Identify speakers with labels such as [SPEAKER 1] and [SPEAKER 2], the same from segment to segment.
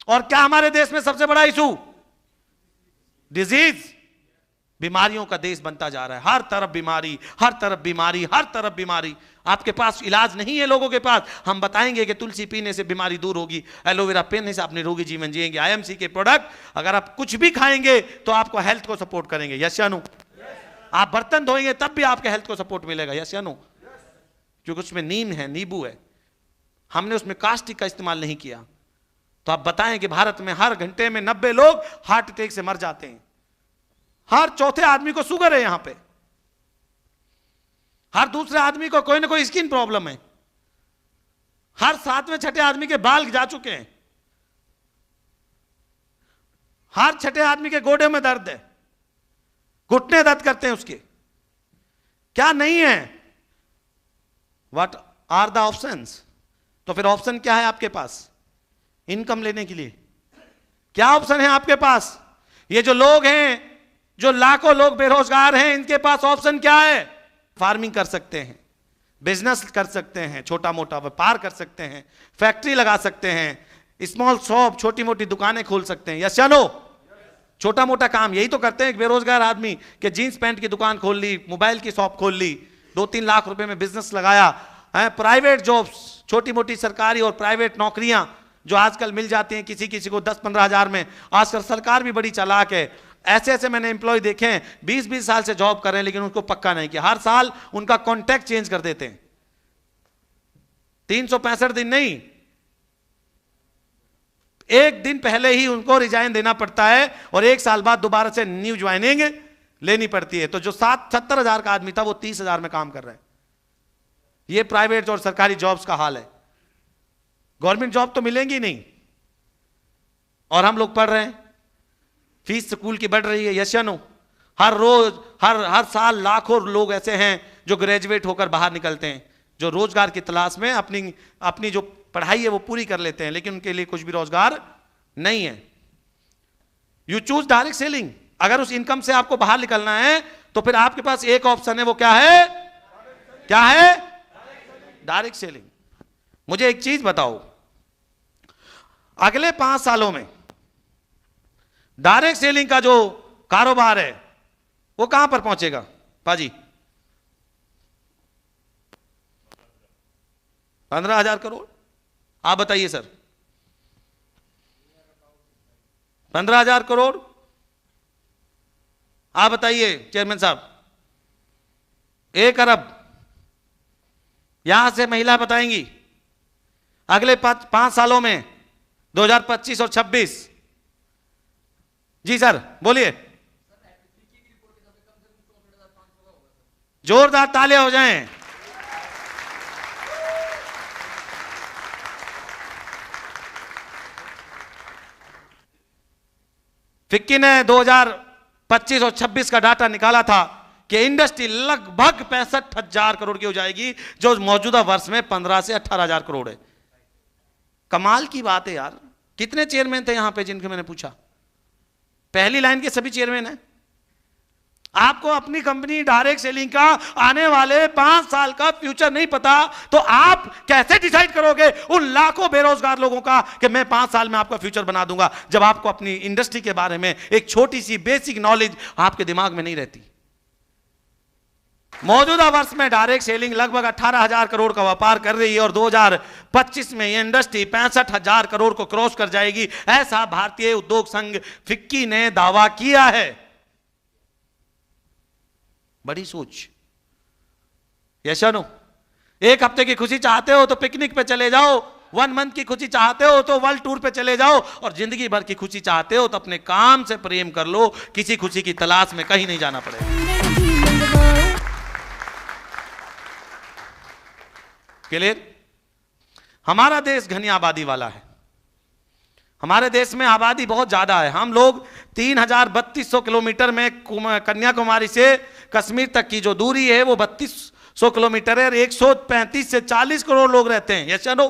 [SPEAKER 1] और क्या हमारे देश में सबसे बड़ा इशू डिजीज, बीमारियों का देश बनता जा रहा है। हर तरफ बीमारी, हर तरफ बीमारी, हर तरफ बीमारी। आपके पास इलाज नहीं है लोगों के पास, हम बताएंगे कि तुलसी पीने से बीमारी दूर होगी, एलोवेरा पीने से आप निरोगी जीवन जिएंगे। आईएमसी के प्रोडक्ट अगर आप कुछ भी खाएंगे तो आपको हेल्थ को सपोर्ट करेंगे। यस या नो? आप बर्तन धोएंगे तब भी आपके हेल्थ को सपोर्ट मिलेगा। यस या नो? क्योंकि उसमें नीम है, नींबू है, हमने उसमें कास्टिक का इस्तेमाल नहीं किया। तो आप बताएं कि भारत में हर घंटे में 90 लोग हार्ट अटैक से मर जाते हैं, हर चौथे आदमी को शुगर है यहां पे, हर दूसरे आदमी को कोई ना कोई स्किन प्रॉब्लम है, हर सातवें छठे आदमी के बाल जा चुके हैं, हर छठे आदमी के गोडे में दर्द है, घुटने दर्द करते हैं उसके। क्या नहीं है? What are the options? तो फिर ऑप्शन क्या है आपके पास इनकम लेने के लिए? क्या ऑप्शन है आपके पास? ये जो लोग हैं, जो लाखों लोग बेरोजगार हैं, इनके पास ऑप्शन क्या है? फार्मिंग कर सकते हैं, बिजनेस कर सकते हैं, छोटा मोटा व्यापार कर सकते हैं, फैक्ट्री लगा सकते हैं, स्मॉल शॉप, छोटी मोटी दुकानें खोल सकते हैं। यस या नो? छोटा मोटा काम यही तो करते हैं एक बेरोजगार आदमी कि जींस पैंट की दुकान खोल ली, मोबाइल की शॉप खोल ली, 2-3 लाख रुपए में बिजनेस लगाया है। प्राइवेट जॉब्स, छोटी मोटी सरकारी और प्राइवेट नौकरियां जो आजकल मिल जाती हैं किसी किसी को 10-15 हजार में। आजकल सरकार भी बड़ी चालाक है, ऐसे ऐसे मैंने एम्प्लॉय देखे हैं 20-20 साल से जॉब कर रहे हैं लेकिन उनको पक्का नहीं किया, हर साल उनका कॉन्ट्रैक्ट चेंज कर देते हैं। 365 दिन नहीं, एक दिन पहले ही उनको रिजाइन देना पड़ता है और 1 साल बाद दोबारा से न्यू ज्वाइनिंग लेनी पड़ती है। तो जो 70 हजार का आदमी था वो 30 हजार में काम कर रहा है। ये प्राइवेट और सरकारी जॉब्स का हाल है। गवर्नमेंट जॉब तो मिलेंगी नहीं और हम लोग पढ़ रहे हैं, फीस स्कूल की बढ़ रही है। यस या नो? हर रोज हर साल लाखों लोग ऐसे हैं जो ग्रेजुएट होकर बाहर निकलते हैं, जो रोजगार की तलाश में अपनी जो पढ़ाई है वो पूरी कर लेते हैं लेकिन उनके लिए कुछ भी रोजगार नहीं है। You choose direct selling. अगर उस इनकम से आपको बाहर निकलना है तो फिर आपके पास एक ऑप्शन है, वो क्या है? क्या है? Direct selling. मुझे एक चीज बताओ, अगले 5 सालों में डायरेक्ट सेलिंग का जो कारोबार है वो कहां पर पहुंचेगा पाजी? 15,000 करोड़। आप बताइए सर, 15,000 करोड़? आप बताइए चेयरमैन साहब। 1 अरब यहां से महिला बताएंगी अगले 5 सालों में, 2025 और 26। जी सर बोलिए, जोरदार तालियां हो जाएं। फिक्की ने 2025 और 26 का डाटा निकाला था कि इंडस्ट्री लगभग 65,000 करोड़ की हो जाएगी, जो मौजूदा वर्ष में 15 से 18,000 करोड़ है। कमाल की बात है यार। कितने चेयरमैन थे यहां पे जिनके मैंने पूछा? पहली लाइन के सभी चेयरमैन हैं। आपको अपनी कंपनी डायरेक्ट सेलिंग का आने वाले 5 साल का फ्यूचर नहीं पता तो आप कैसे डिसाइड करोगे उन लाखों बेरोजगार लोगों का कि मैं 5 साल में आपका फ्यूचर बना दूंगा, जब आपको अपनी इंडस्ट्री के बारे में एक छोटी सी बेसिक नॉलेज आपके दिमाग में नहीं रहती। मौजूदा वर्ष में डायरेक्ट सेलिंग लगभग 18,000 करोड़ का व्यापार कर रही है और 2025 में यह इंडस्ट्री 65,000 करोड़ को क्रॉस कर जाएगी, ऐसा भारतीय उद्योग संघ फिक्की ने दावा किया है। बड़ी सोच। यस या नो? 1 हफ्ते की खुशी चाहते हो तो पिकनिक पे चले जाओ, 1 मंथ की खुशी चाहते हो तो वर्ल्ड टूर पे चले जाओ, और जिंदगी भर की खुशी चाहते हो तो अपने काम से प्रेम कर लो, किसी खुशी की तलाश में कहीं नहीं जाना पड़ेगा। क्लियर? हमारा देश घनी आबादी वाला है। हमारे देश में आबादी बहुत ज्यादा है। हम लोग 3,3200 किलोमीटर में कन्याकुमारी से कश्मीर तक की जो दूरी है वो 3200 किलोमीटर है और 135 से 40 करोड़ लोग रहते हैं। यस या नो?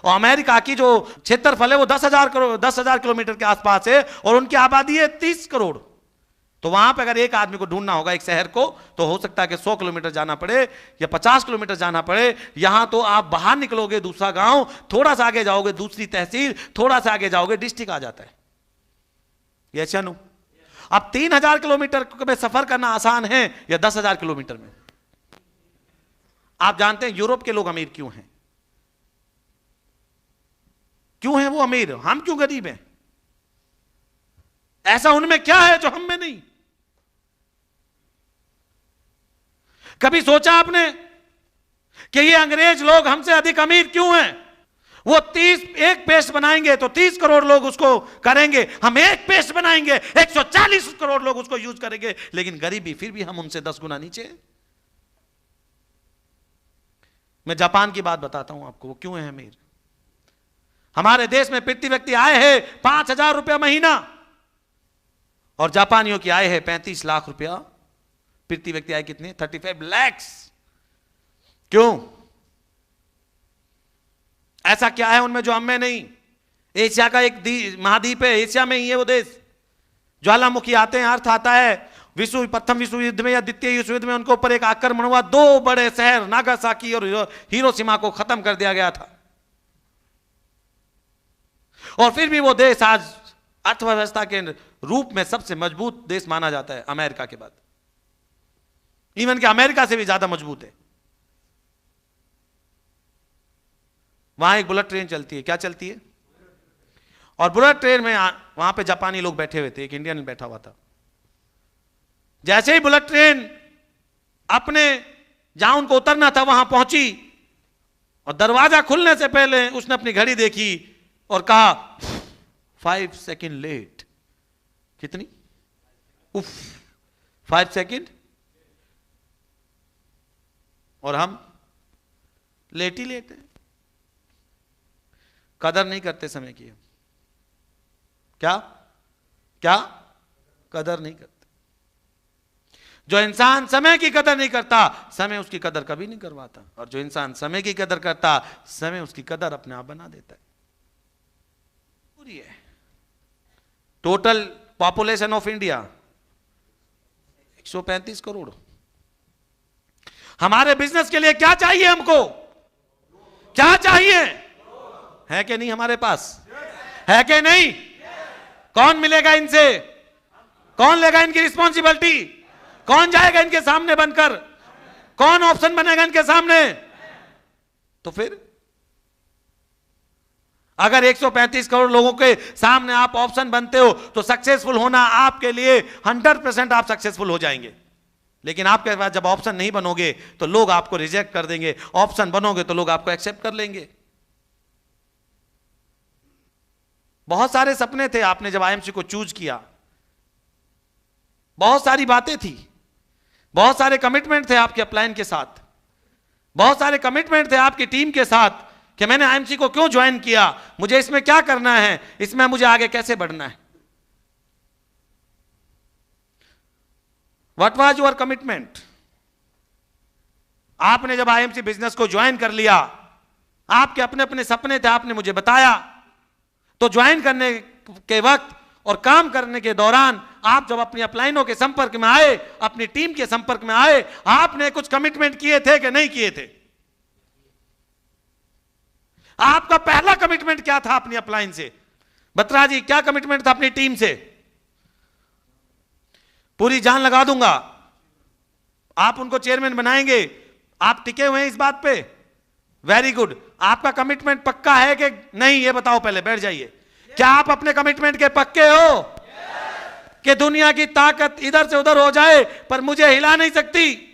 [SPEAKER 1] और अमेरिका की जो क्षेत्रफल है वो 10,000 किलोमीटर के आसपास है और उनकी आबादी है 30 करोड़। तो वहां पे अगर एक आदमी को ढूंढना होगा एक शहर को, तो हो सकता है कि 100 किलोमीटर जाना पड़े या 50 किलोमीटर जाना पड़े। यहां तो आप बाहर निकलोगे दूसरा गांव, थोड़ा सा आगे जाओगे दूसरी तहसील, थोड़ा सा आगे जाओगे डिस्ट्रिक्ट आ जाता है। ये चलो, अब 3000 किलोमीटर में सफर करना आसान है या 10,000 किलोमीटर में? आप जानते हैं यूरोप के लोग अमीर क्यों हैं? क्यों हैं वो अमीर, हम क्यों गरीब हैं? ऐसा उनमें क्या है जो हम में नहीं? कभी सोचा आपने कि ये अंग्रेज लोग हमसे अधिक अमीर क्यों हैं? वो 30 एक पेस्ट बनाएंगे तो 30 करोड़ लोग उसको करेंगे, हम एक पेस्ट बनाएंगे 140 करोड़ लोग उसको यूज करेंगे, लेकिन गरीबी फिर भी हम उनसे 10 गुना नीचे। मैं जापान की बात बताता हूं आपको, वो क्यों है अमीर। हमारे देश में प्रति व्यक्ति आय है 5,000 रुपया महीना, और जापानियों की आय है 35 लाख रुपया प्रति व्यक्ति। आय कितने? 35 lakhs। क्यों? ऐसा क्या है उनमें जो हम में नहीं? एशिया का एक महाद्वीप है, एशिया में ही है वो देश। ज्वालामुखी आते हैं, अर्थ आता है प्रथम विश्व युद्ध में या द्वितीय विश्व युद्ध में उनके ऊपर एक आक्रमण हुआ, 2 बड़े शहर नागासाकी और हिरोशिमा को खत्म कर दिया गया था। और फिर भी वो देश आज अर्थव्यवस्था के रूप में सबसे मजबूत देश माना जाता है अमेरिका के बाद। इवन कि अमेरिका से भी ज्यादा मजबूत है। वहां एक बुलेट ट्रेन चलती है। क्या चलती है? और बुलेट ट्रेन में वहां पे जापानी लोग बैठे हुए थे, एक इंडियन बैठा हुआ था। जैसे ही बुलेट ट्रेन अपने जहां उनको उतरना था वहां पहुंची, और दरवाजा खुलने से पहले उसने अपनी घड़ी देखी और कहा 5 सेकेंड लेट। कितनी? उफ, 5 सेकेंड। और हम लेट ही लेट हैं, कदर नहीं करते समय की। क्या क्या कदर नहीं करते। जो इंसान समय की कदर नहीं करता, समय उसकी कदर कभी नहीं करवाता, और जो इंसान समय की कदर करता, समय उसकी कदर अपने आप बना देता है। पूरी है। Total population of India 135 crore. हमारे बिजनेस के लिए क्या चाहिए? हमको क्या चाहिए? है कि नहीं हमारे पास? है कि नहीं? कौन मिलेगा इनसे? कौन लेगा इनकी रिस्पॉन्सिबिलिटी? कौन जाएगा इनके सामने बनकर? कौन ऑप्शन बनेगा इनके सामने? तो फिर अगर 135 करोड़ लोगों के सामने आप ऑप्शन बनते हो, तो सक्सेसफुल होना आपके लिए 100% आप सक्सेसफुल हो जाएंगे। लेकिन आपके पास जब ऑप्शन नहीं बनोगे तो लोग आपको रिजेक्ट कर देंगे, ऑप्शन बनोगे तो लोग आपको एक्सेप्ट कर लेंगे। बहुत सारे सपने थे आपने जब आईएमसी को चूज किया, बहुत सारी बातें थी, बहुत सारे कमिटमेंट थे आपके अपलाइन के साथ, बहुत सारे कमिटमेंट थे आपकी टीम के साथ कि मैंने आईएमसी को क्यों ज्वाइन किया, मुझे इसमें क्या करना है, इसमें मुझे आगे कैसे बढ़ना है। What was your commitment? आपने जब आईएमसी बिजनेस को ज्वाइन कर लिया, आपके अपने अपने सपने थे, आपने मुझे बताया। तो ज्वाइन करने के वक्त और काम करने के दौरान आप जब अपनी अपलाइनों के संपर्क में आए, अपनी टीम के संपर्क में आए, आपने कुछ कमिटमेंट किए थे कि नहीं किए थे? आपका पहला कमिटमेंट क्या था अपनी अपलाइन से? बत्रा जी, क्या कमिटमेंट था अपनी टीम से? पूरी जान लगा दूंगा, आप उनको चेयरमैन बनाएंगे, आप टिके हुए हैं इस बात पे? Very good. आपका कमिटमेंट पक्का है कि नहीं, ये बताओ पहले, बैठ जाइए। क्या आप अपने कमिटमेंट के पक्के हो? कि दुनिया की ताकत इधर से उधर हो जाए पर मुझे हिला नहीं सकती?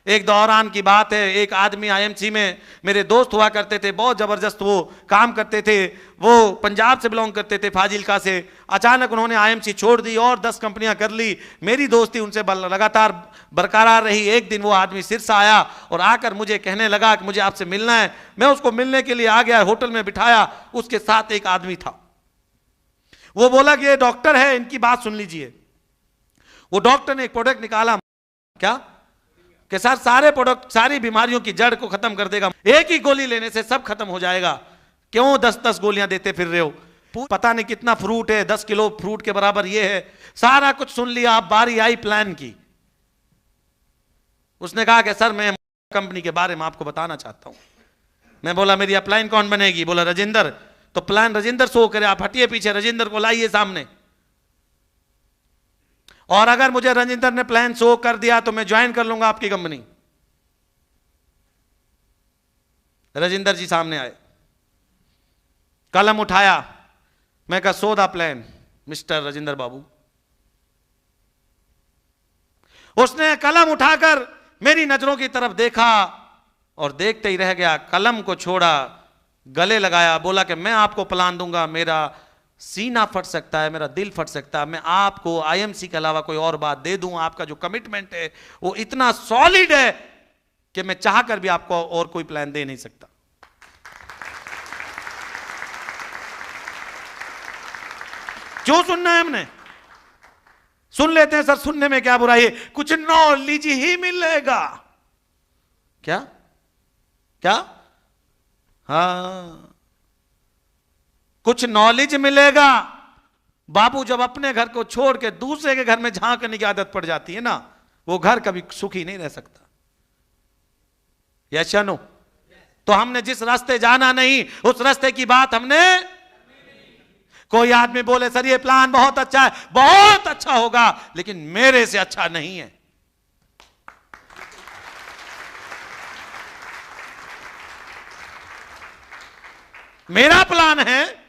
[SPEAKER 1] एक दौरान की बात है, एक आदमी आईएमसी में मेरे दोस्त हुआ करते थे, बहुत जबरदस्त वो काम करते थे, वो पंजाब से बिलोंग करते थे, फाजिलका से। अचानक उन्होंने आईएमसी छोड़ दी और 10 कंपनियां कर ली। मेरी दोस्ती उनसे लगातार बरकरार रही। एक दिन वो आदमी सिरसा आया और आकर मुझे कहने लगा कि मुझे आपसे मिलना है। मैं उसको मिलने के लिए आ गया, होटल में बिठाया, उसके साथ एक आदमी था। वो बोला कि ये डॉक्टर है, इनकी बात सुन लीजिए। वो डॉक्टर ने एक प्रोडक्ट निकाला, क्या कि सर सारे प्रोडक्ट सारी बीमारियों की जड़ को खत्म कर देगा, एक ही गोली लेने से सब खत्म हो जाएगा, क्यों 10-10 गोलियां देते फिर रहे हो? पता नहीं कितना फ्रूट है, 10 किलो फ्रूट के बराबर ये है, सारा कुछ सुन लिया। अब बारी आई प्लान की। उसने कहा कि सर मैं कंपनी के बारे में आपको बताना चाहता हूं। मैं बोला मेरी अपलाइन कौन बनेगी? बोला राजेंद्र। तो प्लान राजेंद्र शो करे, आप हटिए पीछे, राजेंद्र को लाइए सामने, और अगर मुझे राजेंद्र ने प्लान शो कर दिया तो मैं ज्वाइन कर लूंगा आपकी कंपनी। राजेंद्र जी सामने आए, कलम उठाया, मैं कहा so the plan mister Rajendra Babu. उसने कलम उठाकर मेरी नजरों की तरफ देखा और देखते ही रह गया। कलम को छोड़ा, गले लगाया, बोला कि मैं आपको प्लान दूंगा, मेरा सीना फट सकता है, मेरा दिल फट सकता है, मैं आपको आईएमसी के अलावा कोई और बात दे दूं। आपका जो कमिटमेंट है वो इतना सॉलिड है कि मैं चाहकर भी आपको और कोई प्लान दे नहीं सकता। क्यों सुनना है हमने? सुन लेते हैं सर, सुनने में क्या बुराई है, कुछ नॉलेज ही मिलेगा। क्या क्या? हाँ, कुछ नॉलेज मिलेगा। बाबू जब अपने घर को छोड़ के दूसरे के घर में झांकने की आदत पड़ जाती है ना, वो घर कभी सुखी नहीं रह सकता। यस या नो? तो हमने जिस रास्ते जाना नहीं, उस रास्ते की बात हमने। कोई आदमी बोले सर ये प्लान बहुत अच्छा है, बहुत अच्छा होगा, लेकिन मेरे से अच्छा नहीं है। मेरा प्लान है,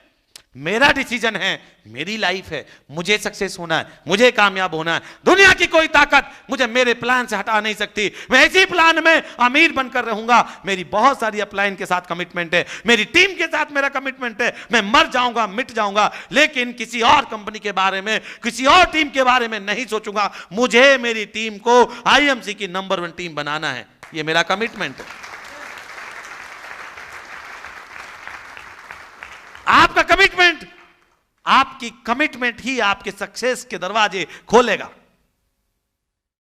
[SPEAKER 1] मेरा डिसीजन है, मेरी लाइफ है, मुझे सक्सेस होना है, मुझे कामयाब होना है। दुनिया की कोई ताकत मुझे मेरे प्लान से हटा नहीं सकती। मैं इसी प्लान में अमीर बनकर रहूंगा। मेरी बहुत सारी अपलाइन के साथ कमिटमेंट है, मेरी टीम के साथ मेरा कमिटमेंट है। मैं मर जाऊंगा, मिट जाऊंगा, लेकिन किसी और कंपनी के बारे में, किसी और टीम के बारे में नहीं सोचूंगा। मुझे मेरी टीम को आईएमसी की नंबर 1 टीम बनाना है, यह मेरा कमिटमेंट है। आपका कमिटमेंट, आपकी कमिटमेंट ही आपके सक्सेस के दरवाजे खोलेगा।